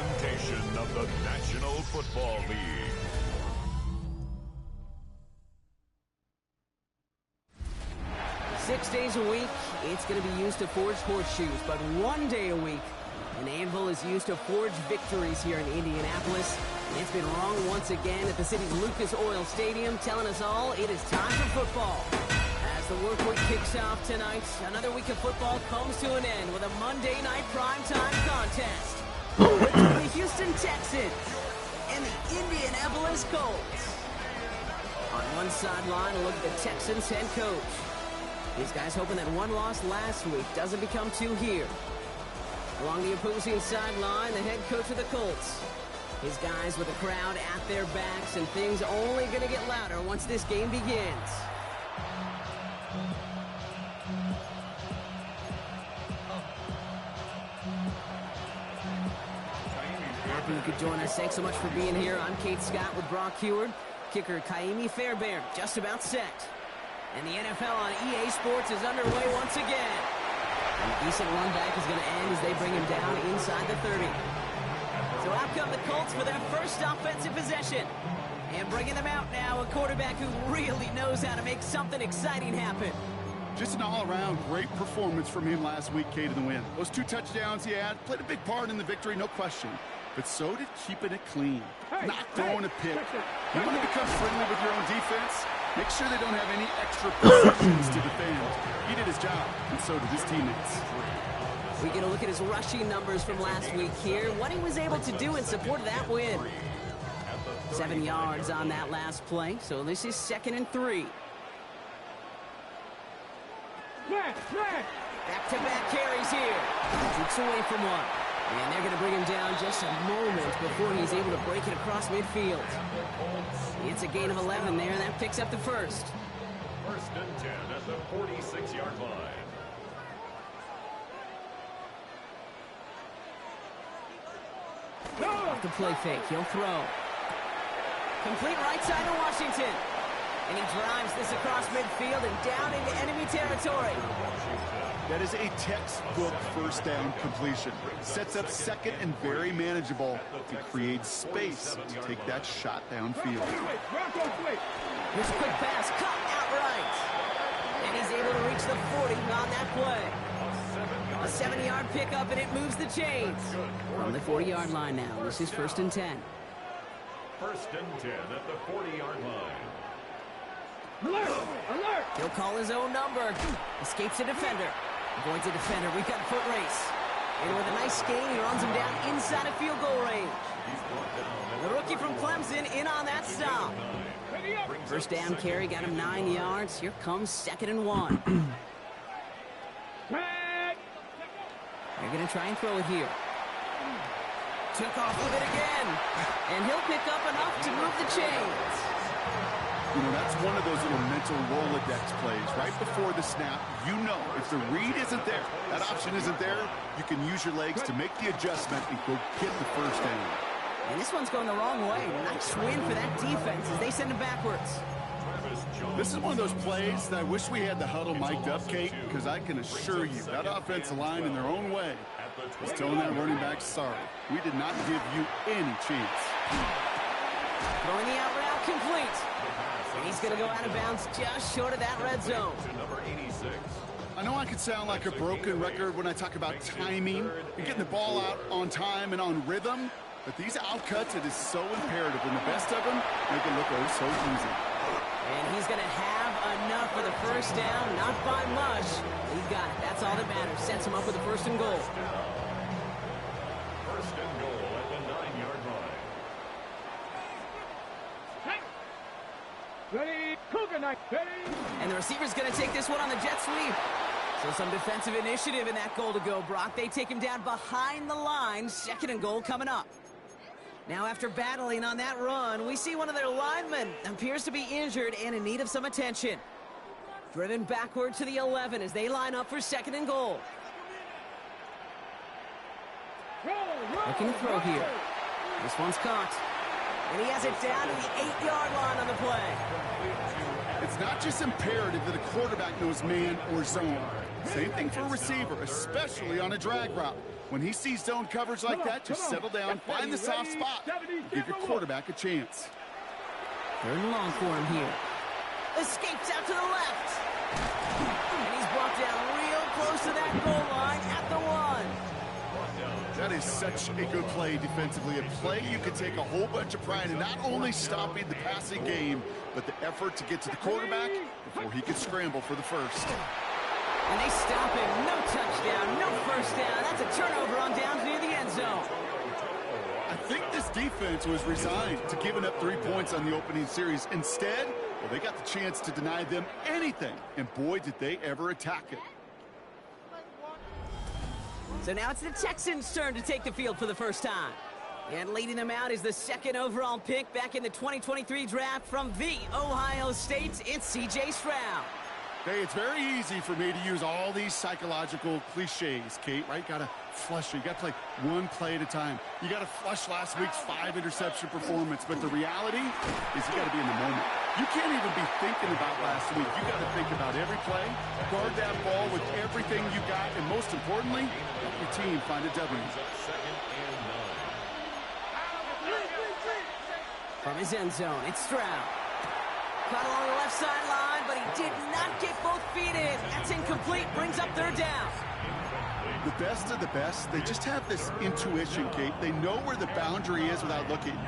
presentation of the National Football League. Six days a week, it's going to be used to forge horseshoes, but one day a week, an anvil is used to forge victories here in Indianapolis. And it's been wrong once again at the city's Lucas Oil Stadium, telling us all it is time for football. As the work week kicks off tonight, another week of football comes to an end with a Monday night primetime contest between the Houston Texans and the Indianapolis Colts. On one sideline, a look at the Texans head coach. These guys hoping that one loss last week doesn't become two here. Along the opposing sideline, the head coach of the Colts. His guys with the crowd at their backs, and things only going to get louder once this game begins. Happy you could join us. Thanks so much for being here. I'm Kate Scott with Brock Heward. Kicker Kaimi Fairbairn just about set. And the NFL on EA Sports is underway once again. And a decent run back is going to end as they bring him down inside the 30. So out come the Colts for their first offensive possession. And bringing them out now, a quarterback who really knows how to make something exciting happen. Just an all-around great performance from him last week, Kate, in the win. Those 2 touchdowns he had played a big part in the victory, no question. But so did keeping it clean, not throwing a pick. You want to become friendly with your own defense? Make sure they don't have any extra possessions to defend. He did his job, and so did his teammates. We get a look at his rushing numbers from last week here, what he was able to do in support of that win. 7 yards on that last play, so this is 2nd and 3. Back-to-back carries here. Keeps away from one. And they're going to bring him down just a moment before he's able to break it across midfield. It's a gain of 11 there, and that picks up the first. 1st and 10 at the 46-yard line. Off the play fake, he'll throw. Complete right side to Washington. And he drives this across midfield and down into enemy territory. That is a textbook first down completion. Sets up 2nd and very manageable to create space to take that shot downfield. Here's a quick pass, caught outright. And he's able to reach the 40 on that play. A 7-yard pickup, and it moves the chains. From the 40-yard line now, this is 1st and 10. 1st and 10 at the 40-yard line. Alert! Alert! He'll call his own number. Escapes a defender. Avoids a defender. We've got a foot race. And with a nice gain, he runs him down inside of field goal range. The rookie from Clemson in on that stop. First down carry got him 9 yards. Here comes 2nd and 1. They're going to try and throw it here. Took off with it again. And he'll pick up enough to move the chains. You know, that's one of those little mental Rolodex plays. Right before the snap, you know if the read isn't there, that option isn't there, you can use your legs to make the adjustment and go get the first down. And this one's going the wrong way. Nice win for that defense as they send him backwards. This is one of those plays that I wish we had the huddle mic'd up, Kate, because I can assure you that offensive line in their own way is telling that running back, sorry, we did not give you any chance. Throwing the out route complete. And he's going to go out of bounds just short of that red zone. I know I could sound like a broken record when I talk about timing and getting the ball out on time and on rhythm, but these outcuts, it is so imperative, and the best of them make it look oh so easy. And he's going to have enough for the first down, not by much. He got it. That's all that matters. Sets him up with a 1st and goal. 1st and goal at the 9-yard line. Ready, Cougar Night, ready. And the receiver's going to take this one on the jet sweep. So some defensive initiative in that goal to go, Brock. They take him down behind the line. 2nd and goal coming up. Now after battling on that run, we see one of their linemen appears to be injured and in need of some attention. Driven backward to the 11 as they line up for 2nd and goal. Looking to throw here. This one's caught. And he has it down to the 8-yard line on the play. It's not just imperative that a quarterback knows man or zone. Same thing for a receiver, especially on a drag route. When he sees zone coverage like that, just settle down, find the soft spot, give your quarterback a chance. Third and long for him here. Escapes out to the left. And he's brought down real close to that goal line at the 1. That is such a good play defensively. A play you can take a whole bunch of pride in, not only stopping the passing game, but the effort to get to the quarterback before he could scramble for the first. And they stop him. No touchdown, no first down. That's a turnover on downs near the end zone. I think this defense was resigned to giving up 3 points on the opening series. Instead, well, they got the chance to deny them anything. And boy, did they ever attack it. So now it's the Texans' turn to take the field for the first time. And leading them out is the 2nd overall pick back in the 2023 draft from the Ohio State. It's C.J. Stroud. Hey, it's very easy for me to use all these psychological cliches, Kate, right? Got to flush it. You got to play one play at a time. You got to flush last week's 5-interception performance. But the reality is you got to be in the moment. You can't even be thinking about last week. You got to think about every play, guard that ball with everything you got, and most importantly, help your team find a W. From his end zone, it's Stroud. Caught along the left sideline, but he did not get both feet in. That's incomplete, brings up 3rd down. The best of the best, they just have this intuition, Kate. They know where the boundary is without looking.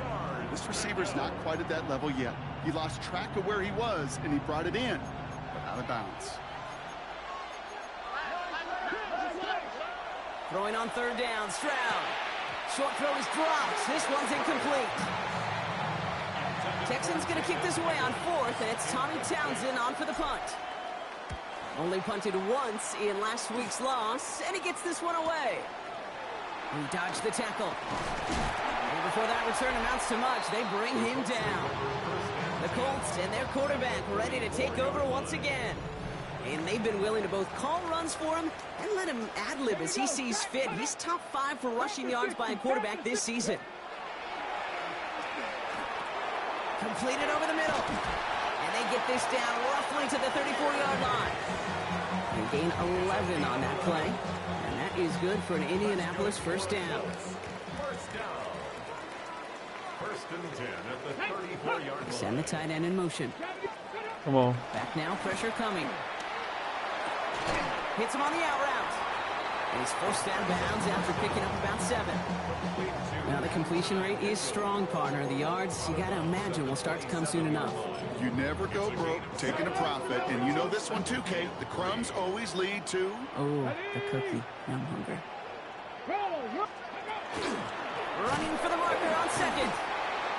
This receiver's not quite at that level yet. He lost track of where he was, and he brought it in, but out of bounds. Throwing on 3rd down, Stroud. Short throw is dropped. This one's incomplete. Texans going to kick this away on 4th, and it's Tommy Townsend on for the punt. Only punted once in last week's loss, and he gets this one away. He dodged the tackle. And before that return amounts to much, they bring him down. The Colts and their quarterback ready to take over once again. And they've been willing to both call runs for him and let him ad-lib as he sees fit. He's top 5 for rushing yards by a quarterback this season. Completed over the middle. And they get this down roughly to the 34-yard line. They gain 11 on that play. And that is good for an Indianapolis first down. First and 10 at the 34-yard line. Send the tight end in motion. Come on. Back now, pressure coming. Hits him on the out route. And he's forced out of bounds after picking up about 7. Now the completion rate is strong, partner. The yards, you got to imagine, will start to come soon enough. You never go broke taking a profit. And you know this one too, Kate. The crumbs always lead to... Oh, the cookie. Now I'm hungry. Running for the marker on 2nd.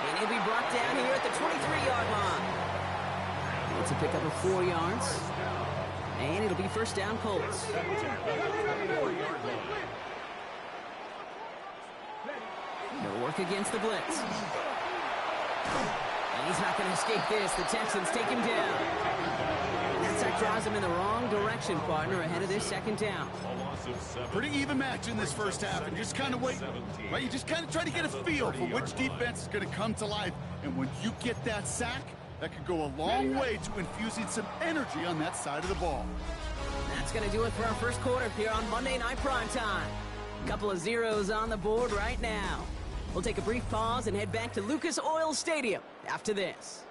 And he'll be brought down here at the 23-yard line. It's a pickup of 4 yards. And it'll be first down, Colts. They'll work against the blitz. And he's not going to escape this. The Texans take him down. That sack draws him in the wrong direction, partner, ahead of this 2nd down. Pretty even match in this first half, and just kind of wait. Right? You just kind of try to get a feel for which defense is going to come to life. And when you get that sack, that could go a long way to infusing some energy on that side of the ball. That's going to do it for our first quarter here on Monday Night Primetime. A couple of zeros on the board right now. We'll take a brief pause and head back to Lucas Oil Stadium after this.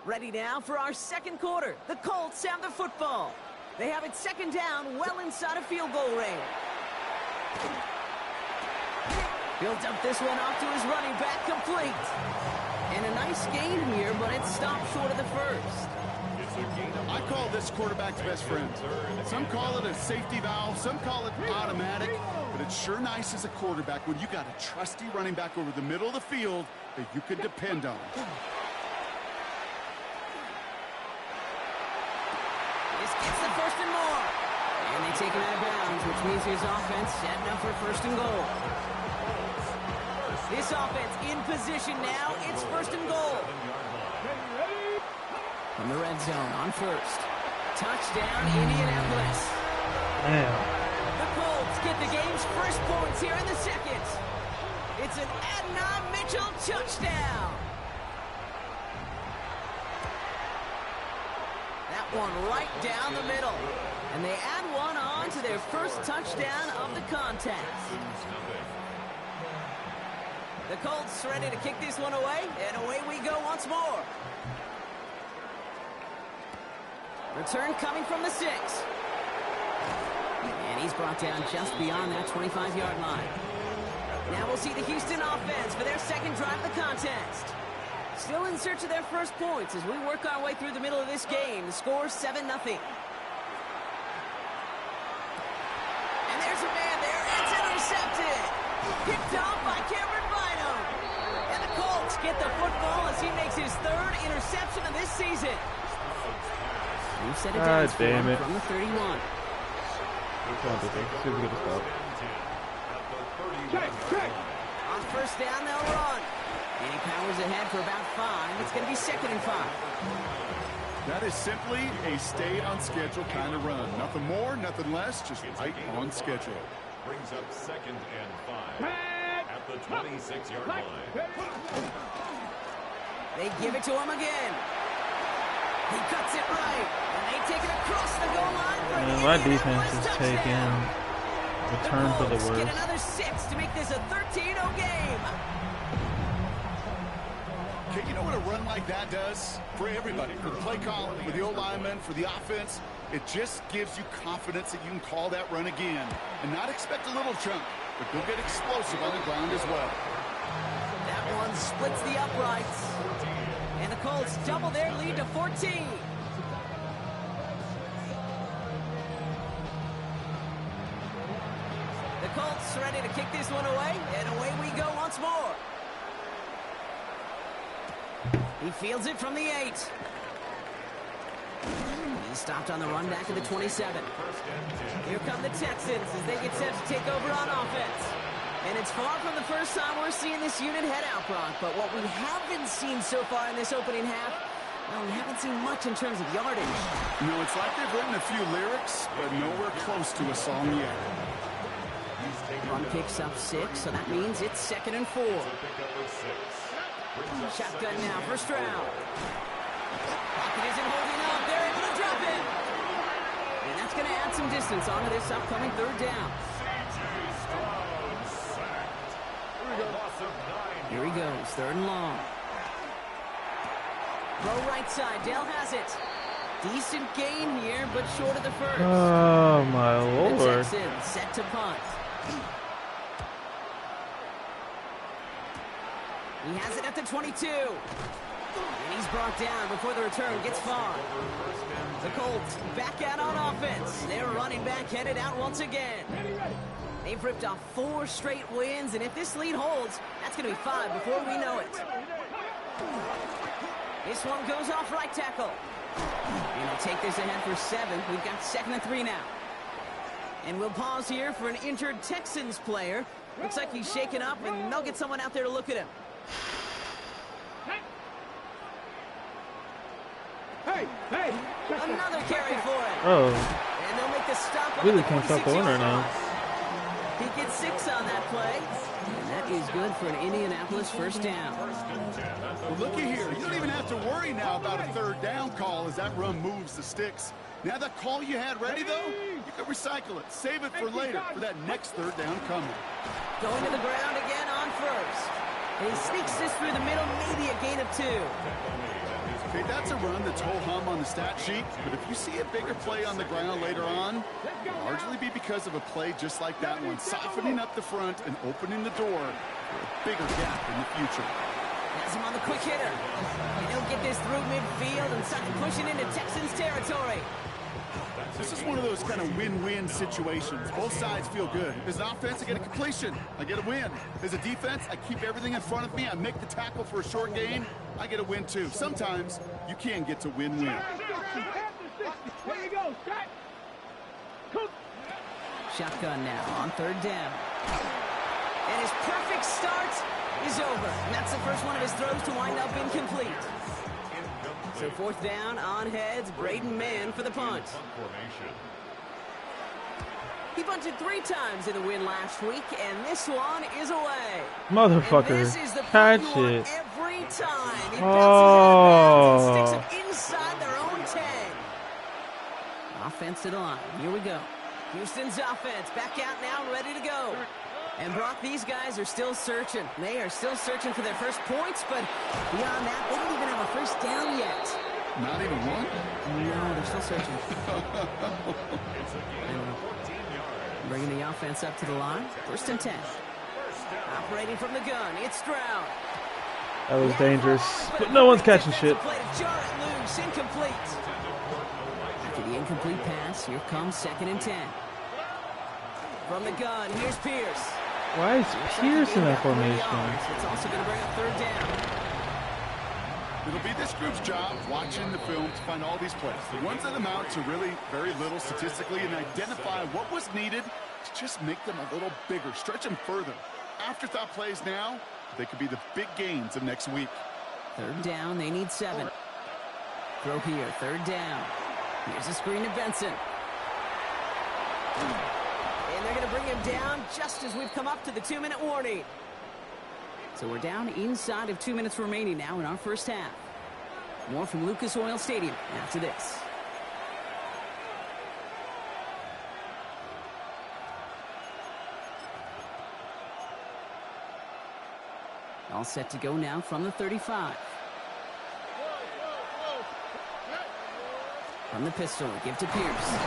Ready now for our second quarter. The Colts have the football. They have it 2nd down, well inside of field goal range. Built up this one off to his running back, complete. And a nice gain here, but it stopped short of the first. I call this quarterback's best friend. Some call it a safety valve, some call it automatic, but it's sure nice as a quarterback when you got a trusty running back over the middle of the field that you can depend on. This gets the 1st and more. And they take him out of bounds, which means his offense setting up for 1st and goal. This offense in position now. It's 1st and goal. From the red zone on 1st. Touchdown, Indianapolis. Damn. The Colts get the game's first points here in the 2nd. It's an Adnan Mitchell touchdown. That one right down the middle. And they add one on to their first touchdown of the contest. The Colts ready to kick this one away, and away we go once more. Return coming from the 6. And he's brought down just beyond that 25-yard line. Now we'll see the Houston offense for their second drive of the contest. Still in search of their first points as we work our way through the middle of this game. The score 7-0. And there's a man there. It's intercepted. Picked off by Cameron Bynum. And the Colts get the football as he makes his third interception of this season. We've set it down for him from the 31. On first down, they'll run. And he powers ahead for about 5. It's going to be 2nd and 5. That is simply a stay on schedule kind of run. Nothing more, nothing less, just right on schedule. Brings up 2nd and 5 at the 26-yard line. They give it to him again. He cuts it right. And they take it across the goal line for an my defense is taking a turn for the worst. Get another 6 to make this a 13-0 game. Okay, you know what a run like that does? For everybody, for the play caller, for the O-lineman, for the offense, it just gives you confidence that you can call that run again. And not expect a little chunk, but go get explosive on the ground as well. That one splits the uprights. And the Colts double their lead to 14. The Colts ready to kick this one away, and away we go once more. He fields it from the 8. He's stopped on the run back at the 27. Here come the Texans as they get set to take over on offense. And it's far from the first time we're seeing this unit head out, Brock. But what we haven't seen so far in this opening half, well, we haven't seen much in terms of yardage. You know, it's like they've written a few lyrics, but nowhere close to a song yet. Run picks up 6, so that means it's 2nd and 4. Shotgun now, first round. Pocket isn't holding up. They're able to drop it. And that's going to add some distance onto this upcoming 3rd down. Here he goes, 3rd and long. Throw right side, Dale has it. Decent gain here, but short of the first. Oh, my Lord. The Texans set to punt. He has it at the 22. And he's brought down before the return gets far. The Colts back out on offense. Their running back headed out once again. They've ripped off 4 straight wins, and if this lead holds, that's going to be 5 before we know it. This one goes off right tackle. And they'll take this ahead for 7. We've got 2nd and 3 now. And we'll pause here for an injured Texans player. Looks like he's shaken up, and they'll get someone out there to look at him. Hey! Another carry for him. Oh. And they'll make the stop. Really can't stop the runner now. He gets 6 on that play. And that is good for an Indianapolis first down. Well, looky here. You don't even have to worry now about a 3rd down call as that run moves the sticks. Now that call you had ready, though, you can recycle it. Save it for later for that next 3rd down coming. Going to the ground again on first. And he sneaks this through the middle, maybe a gain of 2. Okay, that's a run that's whole hum on the stat sheet, but if you see a bigger play on the ground later on, it'll largely be because of a play just like that one, softening up the front and opening the door for a bigger gap in the future. Has him on the quick hitter. And he'll get this through midfield and start pushing into Texans territory. This is one of those kind of win-win situations. Both sides feel good. As an offense, I get a completion. I get a win. As a defense, I keep everything in front of me. I make the tackle for a short gain. I get a win, too. Sometimes you can get to win-win. There you go, Scott. Shotgun now on 3rd down. And his perfect start is over. And that's the first one of his throws to wind up incomplete. So 4th down on heads. Braden Mann for the punt. He bunted 3 times in the win last week, and this one is away. Motherfucker, And this is the catch play you want it. every time. It bounces out of bounds and sticks it inside their own 10. Offense to the line. Here we go. Houston's offense back out now and ready to go. And Brock, these guys are still searching. They are still searching for their first points, but beyond that, they don't even have a first down yet. Not even one? No, they're still searching. Bringing the offense up to the line. 1st and 10. Operating from the gun, it's Stroud. That was dangerous, but no one's catching shit. Loose, incomplete. After the incomplete pass, here comes 2nd and 10. From the gun, here's Pierce. Why is Pierce in that formation? It's also going to bring up 3rd down. It'll be this group's job watching the film to find all these plays. The ones that amount to really very little statistically and identify what was needed to just make them a little bigger, stretch them further. Afterthought plays now, they could be the big gains of next week. 3rd down, they need 7. Throw here, 3rd down. Here's a screen to Benson. And they're going to bring him down just as we've come up to the 2-minute warning. So we're down inside of 2 minutes remaining now in our first half. More from Lucas Oil Stadium after this. All set to go now from the 35. From the pistol, give to Pierce.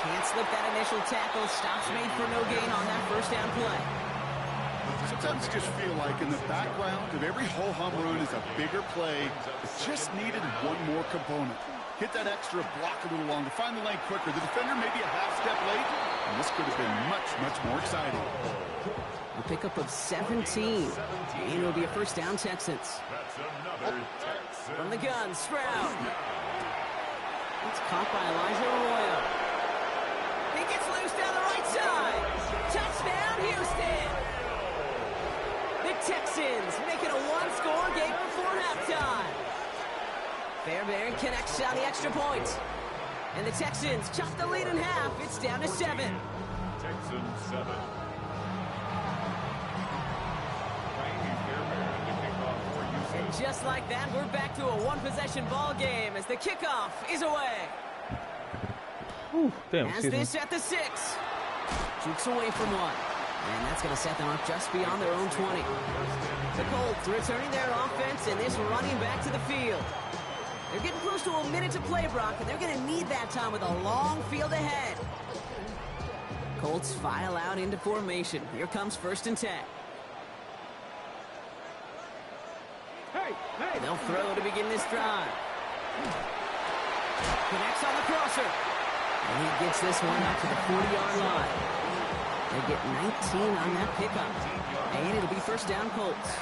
Can't slip that initial tackle. Stops made for no gain on that first down play. Sometimes you just feel like in the background of every ho-hum run is a bigger play. It just needed one more component. Hit that extra block a little longer. Find the lane quicker. The defender may be a half step late, and this could have been much, much more exciting. A pickup of 17. And it'll be a first down, Texans. From the gun, Stroud. It's caught by Elijah Arroyo. He gets loose down the right side. Touchdown, Houston. The Texans make it a 1-score game before halftime. Fairbairn connects on the extra point. And the Texans chop the lead in half. It's down to 7. Texans 7. And just like that, we're back to a 1-possession ball game as the kickoff is away. Ooh, damn, As this at the 6. Jukes away from 1. And that's going to set them up just beyond their own 20. The Colts returning their offense and this running back to the field. They're getting close to a minute to play, Brock, and they're going to need that time with a long field ahead. Colts file out into formation. Here comes 1st and 10. They'll throw to begin this drive. Connects on the crosser. And he gets this one up to the 40-yard line. They get 19 on that pickup. And it'll be first down, Colts.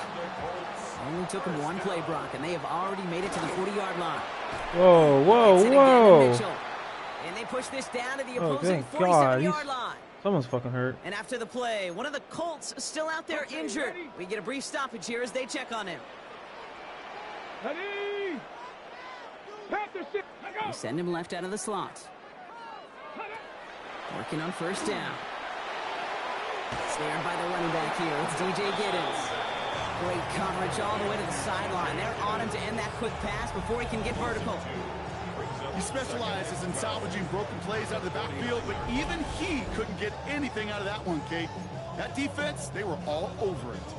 Only took them one play, Brock, and they have already made it to the 40-yard line. Whoa, whoa, whoa. And they push this down to the opposing 47-yard line. Someone's fucking hurt. And after the play, one of the Colts still out there injured. We get a brief stoppage here as they check on him. We send him left out of the slot. Working on first down. Snared by the running back here. It's DJ Giddens. Great coverage all the way to the sideline. They're on him to end that quick pass before he can get vertical. He specializes in salvaging broken plays out of the backfield, but even he couldn't get anything out of that one, Kate. That defense, they were all over it.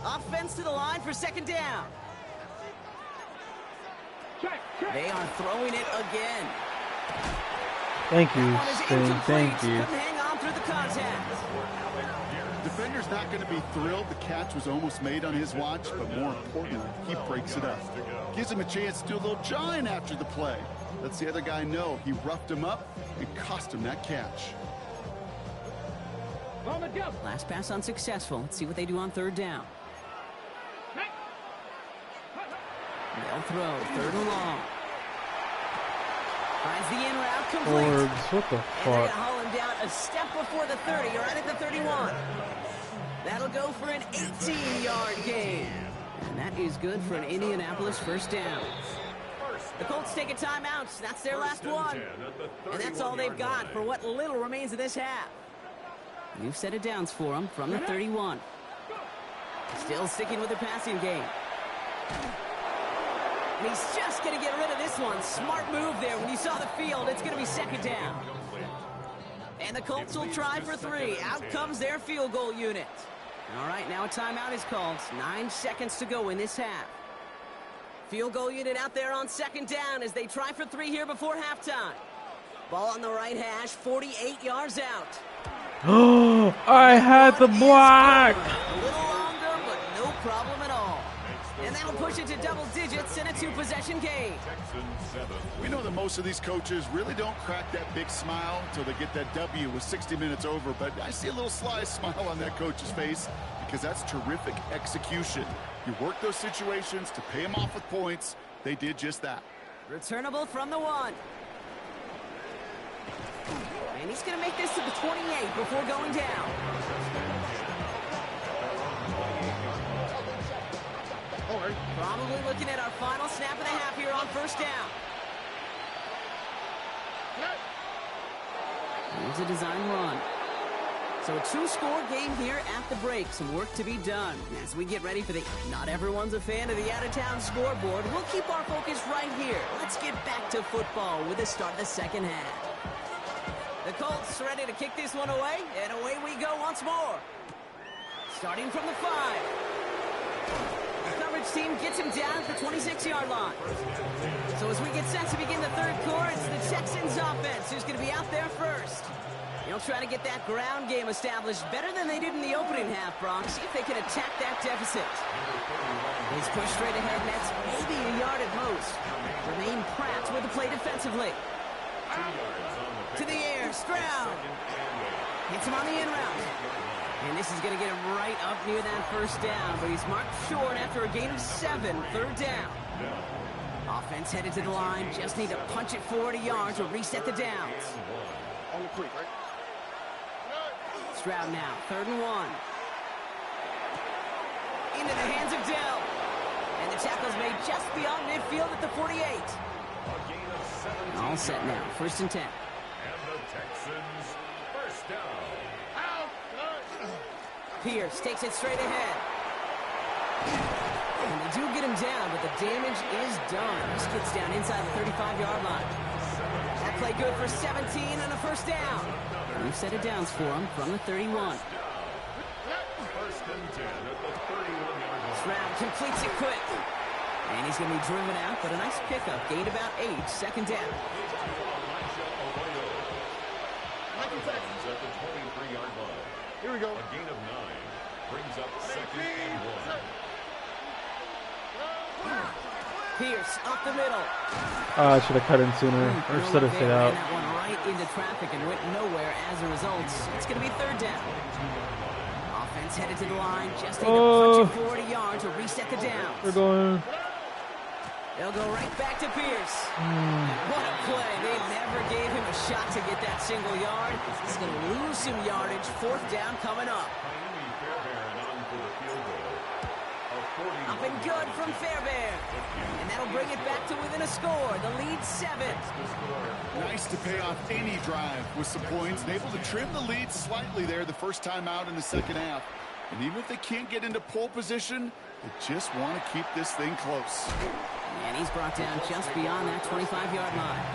Offense to the line for second down. They are throwing it again. Thank you, Sting. Thank you. Couldn't hang on through the contact. Defender's not going to be thrilled the catch was almost made on his watch, but more importantly, he breaks it up. Gives him a chance to do a little jawing after the play. Lets the other guy know he roughed him up and cost him that catch. Last pass unsuccessful. Let's see what they do on third down. They'll throw. Third and long. Finds the in route complete. What the fuck? And they're going to haul him down a step before the 30. You're right at the 31. That'll go for an 18-yard gain. And that is good for an Indianapolis first down. The Colts take a timeout. That's their last one. And that's all they've got for what little remains of this half. New set of downs for them from the 31. Still sticking with the passing game. And he's just going to get rid of this one. Smart move there when you saw the field. It's going to be second down. And the Colts will try for 3. Out comes their field goal unit. All right, now a timeout is called. 9 seconds to go in this half. Field goal unit out there on second down as they try for 3 here before halftime. Ball on the right hash, 48 yards out. Oh, I had the block. A little longer, but no problem at all. And that'll push it to double digits in a 2-possession game. We know that most of these coaches really don't crack that big smile until they get that W with 60 minutes over, but I see a little sly smile on that coach's face because that's terrific execution. You work those situations to pay them off with points. They did just that. Returnable from the 1. And he's going to make this to the 28 before going down. Probably looking at our final snap of the half here on first down. Here's a design run. So a 2-score game here at the break. Some work to be done as we get ready for the not everyone's a fan of the out-of-town scoreboard. We'll keep our focus right here. Let's get back to football with the start of the second half. The Colts ready to kick this one away, and away we go once more. Starting from the 5. The coverage team gets him down at the 26-yard line. So as we get set to begin the third quarter, it's the Texans offense who's going to be out there first. They'll try to get that ground game established better than they did in the opening half, Brock. See if they can attack that deficit. He's pushed straight ahead, and that's maybe a yard at most. Remain Pratt with the play defensively. To the air, Stroud. Hits him on the in route. And this is going to get him right up near that first down, but he's marked short after a gain of 7, third down. Offense headed to the line, just need to punch it 40 yards to reset the downs. Stroud now, 3rd and 1. Into the hands of Dell. And the tackle's made just beyond midfield at the 48. All set now, 1st and 10. And the Texans first down. Pierce takes it straight ahead. And they do get him down, but the damage is done. This gets down inside the 35-yard line. That play good for 17 and a first down. New set of downs for him from the 31. First and 10 at the 31-yard line. Stroud completes it quick. And he's going to be driven out, but a nice pickup. Gained about 8, second down. Texans at the 23-yard line. Here we go. A gain of 9 brings up 2nd and 1. Pierce up the middle. I should have cut in sooner, or should have stayed out. That one right into traffic and went nowhere as a result. It's going to be 3rd down. Offense headed to the line. Just need to punch it 40 yards to reset the downs. We're going. They'll go right back to Pierce. What a play. They never gave him a shot to get that single yard. He's going to lose some yardage. 4th down coming up. Up and good from Fairbairn. And that'll bring it back to within a score. The lead 7. Nice to pay off any drive with some points and able to trim the lead slightly there the first time out in the second half. And even if they can't get into pole position, they just want to keep this thing close. And he's brought down just beyond that 25-yard line.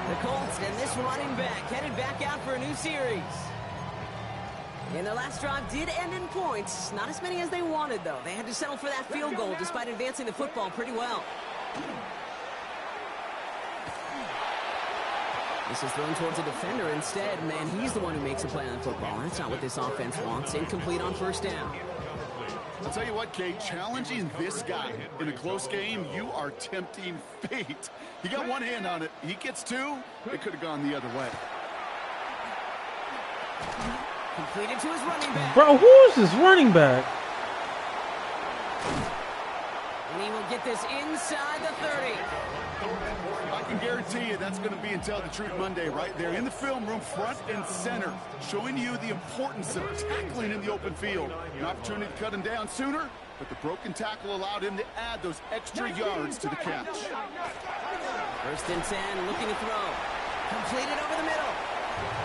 The Colts and this running back headed back out for a new series. And their last drive did end in points. Not as many as they wanted, though. They had to settle for that field goal despite advancing the football pretty well. This is thrown towards a defender instead, and he's the one who makes a play on the football. That's not what this offense wants. Incomplete on first down. I'll tell you what, Kate, challenging this guy in a close game, you are tempting fate. He got one hand on it. He gets 2. It could have gone the other way. Completed to his running back. Bro, who is this running back? And he will get this inside the 30. I can guarantee you that's going to be in Tell the Truth Monday right there in the film room, front and center, showing you the importance of tackling in the open field. An opportunity to cut him down sooner, but the broken tackle allowed him to add those extra yards to the catch. First and 10, looking to throw. Completed over the middle.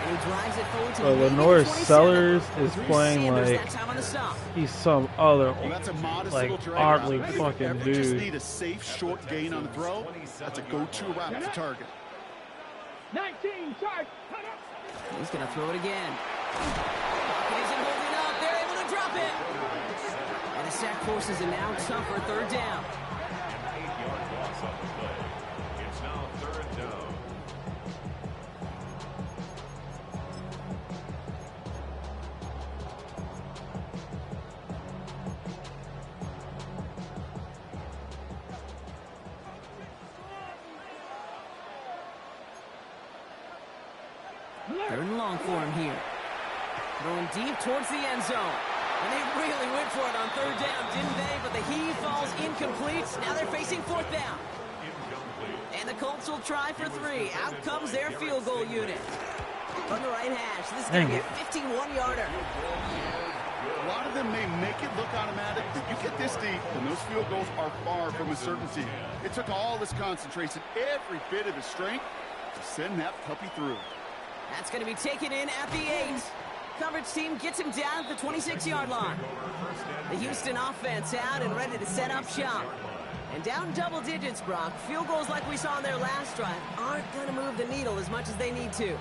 And he drives it forward to Lenore 27. Sellers is playing Sanders like that time on the stop. he's some other Well, that's a modest like little drag oddly route. If you fucking ever just dude. need a safe, short gain on the throw, that's a go-to route to target. 19, charge. Cut up. He's going to throw it again. He isn't holding up. They're able to drop it. And the sack forces a now tougher third down. An 8-yard loss on the play. It's now third down. Third and long for him here. Throwing deep towards the end zone. And they really went for it on third down, didn't they? But the heave falls incomplete. Now they're facing fourth down. And the Colts will try for 3. Out comes their field goal unit. From the right hash. This is going to be a 51-yarder. A lot of them may make it look automatic, but you get this deep, and those field goals are far from a certainty. It took all his concentration, every bit of his strength, to send that puppy through. That's going to be taken in at the 8. Coverage team gets him down at the 26-yard line. The Houston offense out and ready to set up shop. And down double digits, Brock. Field goals like we saw on their last drive aren't going to move the needle as much as they need to.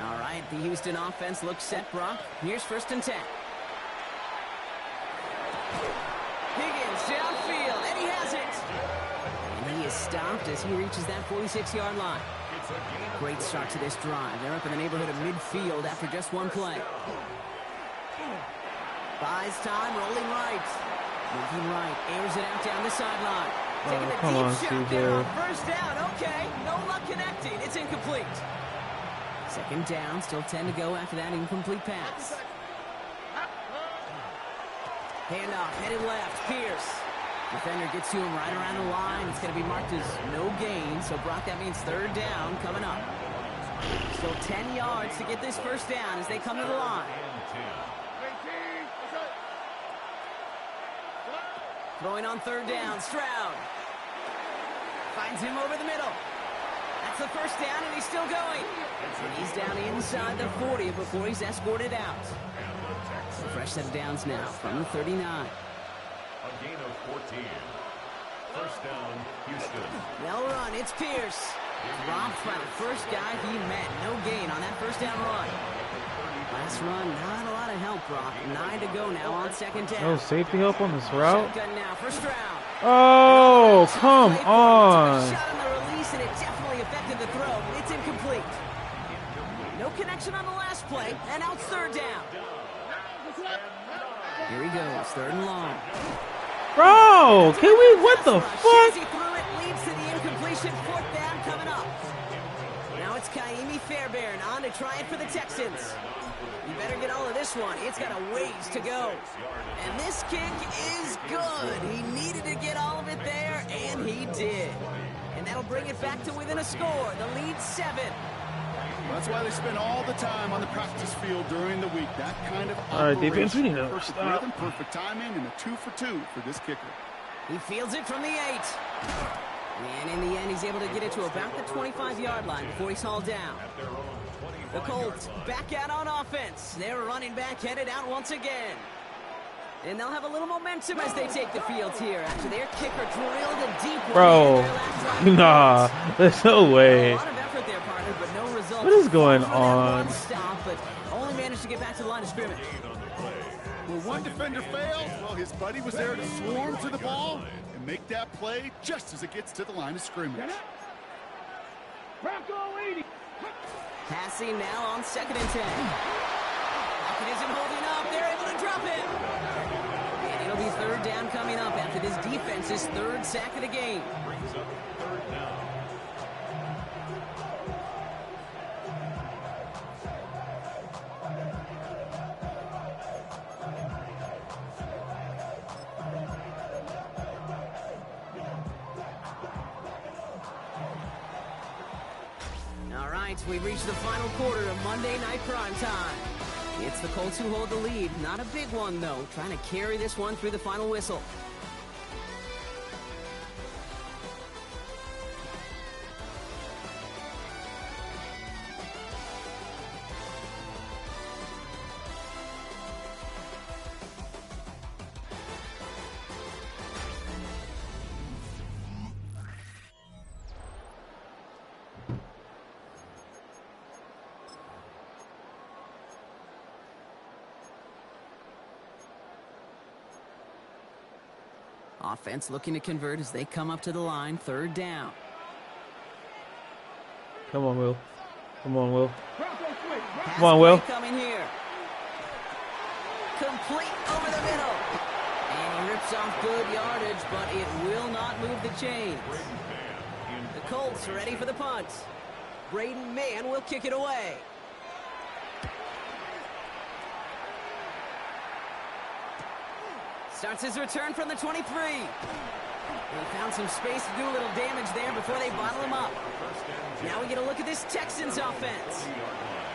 All right, the Houston offense looks set, Brock. Here's first and 10. Higgins downfield, and he has it. And he is stopped as he reaches that 46-yard line. Great start to this drive. They're up in the neighborhood of midfield after just one play. Buys time, rolling right. Moving right, airs it out down the sideline. Taking a deep shot there on first down. Okay, no luck connecting. It's incomplete. Second down, still 10 to go after that incomplete pass. Handoff, headed left, Pierce. Defender gets to him right around the line. It's going to be marked as no gain. So, Brock, that means third down coming up. Still 10 yards to get this first down as they come to the line. Throwing on third down, Stroud. Finds him over the middle. That's the first down, and he's still going. And he's down inside the 40 before he's escorted out. A fresh set of downs now from the 39. A gain of 14. First down, Houston. They'll run. It's Pierce. Robbed by the first guy he met. No gain on that first down run. Last run, not a lot of help, Brock. 9 to go now on second down. No safety help on this route? Shotgun now for Stroud. Oh, come on. Shot on the release, and it definitely affected the throw. It's incomplete. No connection on the last play, and now it's third down. Here he goes, third and long. Bro, can we, what the fuck? He threw it, leads to the incompletion, fourth down coming up. Now it's Kaimi Fairbairn on to try it for the Texans. You better get all of this one. It's got a ways to go. And this kick is good. He needed to get all of it there, and he did. And that'll bring it back to within a score. The lead 7. That's why they spend all the time on the practice field during the week. That kind of All right, defense, we need to perfect stop. rhythm, perfect timing, and a 2 for 2 for this kicker. He fields it from the 8. And in the end, he's able to get it to about the 25-yard line before he's hauled down. The Colts back out on offense. Their running back headed out once again. And they'll have a little momentum as they take the field here after their kicker drilled a deep one. Bro, nah, there's no way. A lot of effort there, partner, but no result. What is going For that on? one stop, but only managed to get back to the line of scrimmage. Well, one defender failed. Well, his buddy was there to swarm to the ball and make that play just as it gets to the line of scrimmage. Bronco 80. Passing now on second and 10. It isn't holding up. They're able to drop it. And it'll be third down coming up after this defense's third sack of the game. Brings up third down. All right, we've reached the final quarter of Monday Night Primetime. It's the Colts who hold the lead. Not a big one, though. Trying to carry this one through the final whistle. offense looking to convert as they come up to the line, 3rd down. Come on, Will. Come on, Will. Pass Come on, Will. play coming here. Complete over the middle. And he rips off good yardage, but it will not move the chains. The Colts ready for the punt. Braden Mann will kick it away. Starts his return from the 23. He found some space to do a little damage there before they bottle him up. Now we get a look at this Texans offense.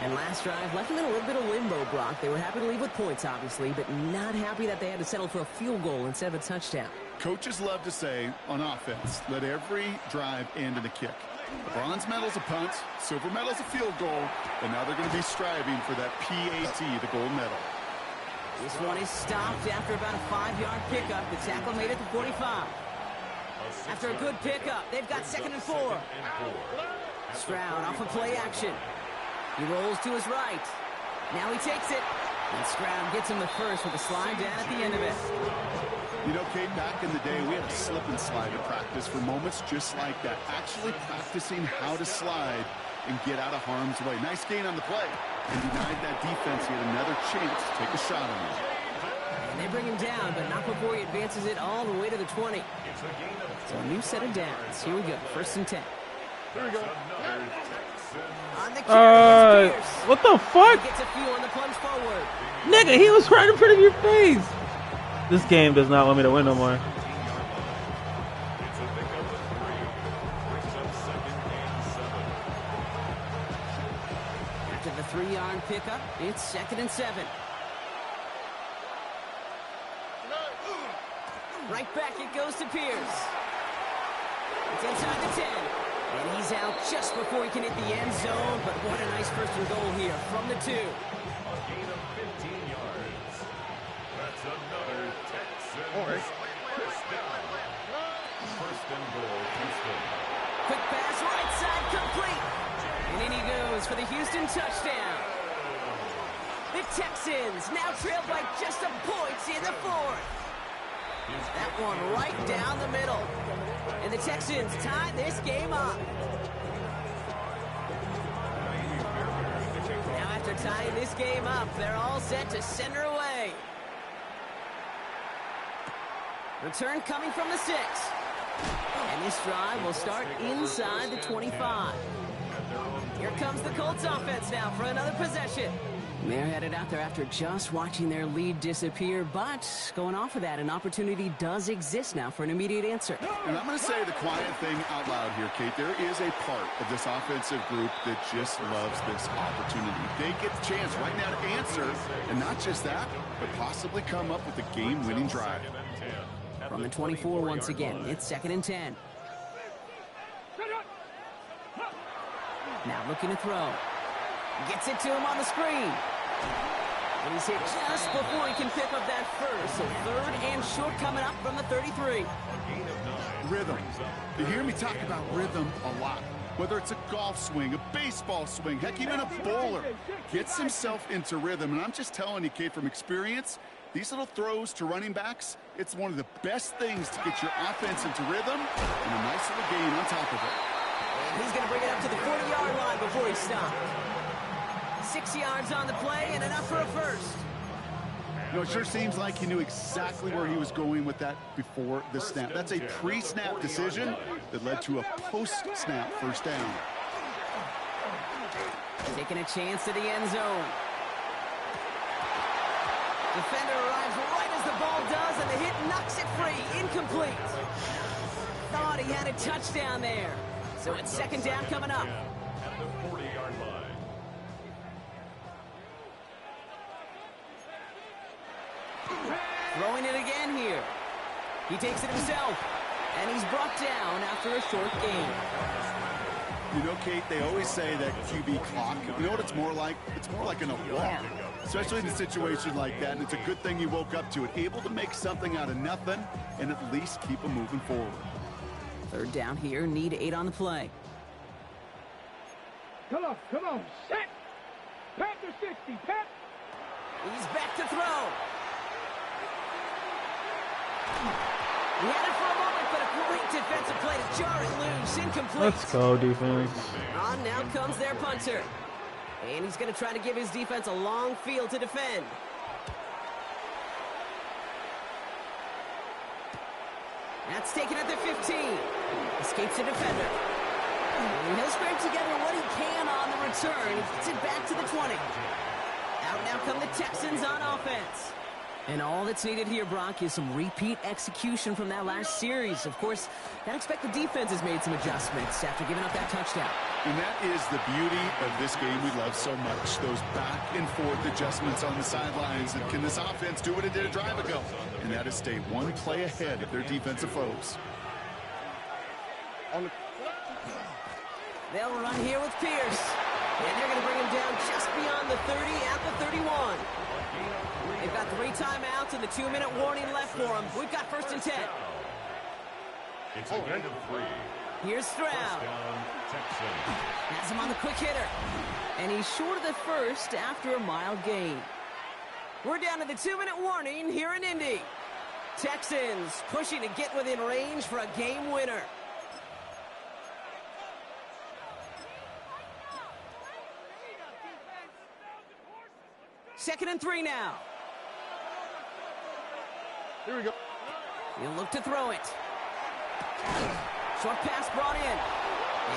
And last drive left them in a little bit of limbo, Brock. They were happy to leave with points, obviously, but not happy that they had to settle for a field goal instead of a touchdown. Coaches love to say on offense, let every drive end in a kick. Bronze medal's a punt, silver medal's a field goal, and now they're going to be striving for that PAT, the gold medal. This one is stopped after about a 5-yard pickup. The tackle made it to 45. After a good pickup, they've got 2nd and 4. Stroud off of play action. He rolls to his right. Now he takes it. And Stroud gets him the first with a slide down at the end of it. You know, Kate, back in the day, we had a slip and slide in practice for moments just like that. Actually practicing how to slide and get out of harm's way. Nice gain on the play. And denied that defense. He had another chance to take a shot on him. And they bring him down, but not before he advances it all the way to the 20. So a new set of downs. Here we go. 1st and 10. Here we go. On the carry, it's Pierce. What the fuck? He gets a few on the plunge forward. Nigga, he was right in front of your face. This game does not want me to win no more. After the 3-yard pickup, it's 2nd and 7. Right back it goes to Pierce. It's inside the 10. And he's out just before he can hit the end zone. But what a nice 1st and goal here from the 2. A gain of 15 yards. That's another Texans first down. 1st and goal, Houston. Quick pass, right side, complete. And in he goes for the Houston touchdown. The Texans now trail by just a point in the 4th. That one right down the middle. And the Texans tie this game up. Now after tying this game up, they're all set to send her away. Return coming from the 6. And this drive will start inside the 25. Here comes the Colts offense now for another possession. They're headed out there after just watching their lead disappear, but going off of that, an opportunity does exist now for an immediate answer. And I'm going to say the quiet thing out loud here, Kate. There is a part of this offensive group that just loves this opportunity. They get the chance right now to answer, and not just that, but possibly come up with a game-winning drive. From the 24 once again, it's 2nd and 10. Now looking to throw. Gets it to him on the screen. And he's hit just before he can pick up that first. So 3rd and short coming up from the 33. Rhythm. You hear me talk about rhythm a lot. Whether it's a golf swing, a baseball swing, heck, even a bowler gets himself into rhythm. And I'm just telling you, Kate, from experience, these little throws to running backs, it's one of the best things to get your offense into rhythm and a nice little gain on top of it. And he's going to bring it up to the 40-yard line before he stopped. 6 yards on the play and enough for a first. You know, it sure seems like he knew exactly where he was going with that before the snap. That's a pre-snap decision that led to a post-snap 1st down. Taking a chance to the end zone. Defender arrives right as the ball does, and the hit knocks it free. Incomplete. Thought he had a touchdown there. So it's 2nd down coming up. At the 40-yard line. Throwing it again here. He takes it himself, and he's brought down after a short gain. You know, Kate, they always say that QB clock, you know what it's more like? It's more like an alarm, especially in a situation like that, and it's a good thing you woke up to it. Able to make something out of nothing and at least keep them moving forward. 3rd down here, need 8 on the play. Come on, set. Panther 60, Pat. He's back to throw. He had it for a moment, but a great defensive play to jar it loose. Incomplete. Let's go, defense. On now comes their punter. And he's going to try to give his defense a long field to defend. That's taken at the 15. Escapes the defender. And he'll scrape together what he can on the return. He gets it back to the 20. Out now come the Texans on offense. And all that's needed here, Brock, is some repeat execution from that last series. Of course, I expect the defense has made some adjustments after giving up that touchdown. And that is the beauty of this game we love so much, those back and forth adjustments on the sidelines. And can this offense do what it did a drive ago? And that is stay one play ahead of their defensive foes. They'll run here with Pierce. And they're going to bring him down just beyond the 30 at the 31. They've got 3 timeouts and the 2-minute warning left for them. We've got 1st and 10. It's a gain of 3. Here's Stroud. Has him on the quick hitter. And he's short of the first after a mild gain. We're down to the 2-minute warning here in Indy. Texans pushing to get within range for a game winner. Second and 3 now. Here we go. He'll look to throw it. Short pass brought in.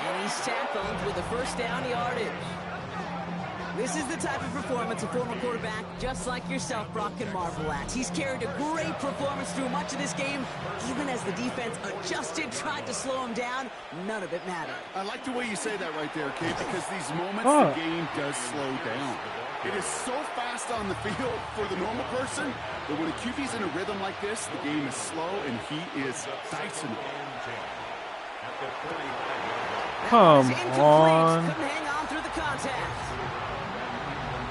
And he's tackled with the first down yardage. This is the type of performance a former quarterback just like yourself, Brock, can marvel at. He's carried a great performance through much of this game. Even as the defense adjusted, tried to slow him down, none of it mattered. I like the way you say that right there, Kate, because these moments the game does slow down. It is so fast on the field for the normal person that when a QB's in a rhythm like this, the game is slow and he is dicing it. Come on. Couldn't hang on through the contact.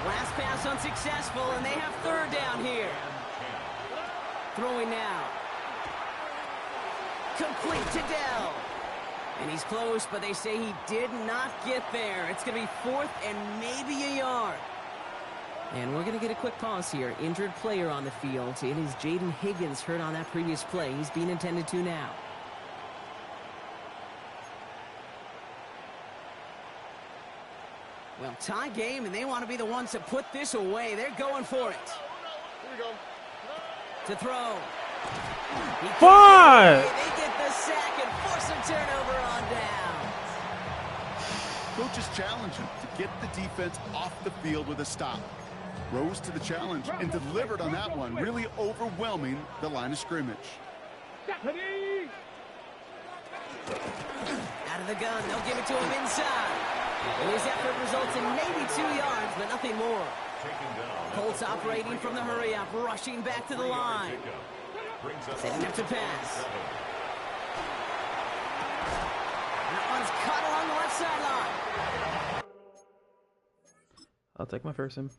Last pass unsuccessful, and they have 3rd down here. Throwing now. Complete to Dell. And he's close, but they say he did not get there. It's going to be 4th and maybe a yard. And we're going to get a quick pause here. Injured player on the field. It is Jaden Higgins hurt on that previous play. He's being attended to now. Well, tie game, and they want to be the ones to put this away. They're going for it. Here we go. To throw. Five! They get the sack and force a turnover on down. Coaches challenge him to get the defense off the field with a stop. Rose to the challenge and delivered on that one, really overwhelming the line of scrimmage. Out of the gun, they'll give it to him inside. And his effort results in maybe 2 yards, but nothing more. Colts operating from the hurry-up, rushing back to the line. Setting up to pass. That one's caught along the left sideline. I'll take my first him.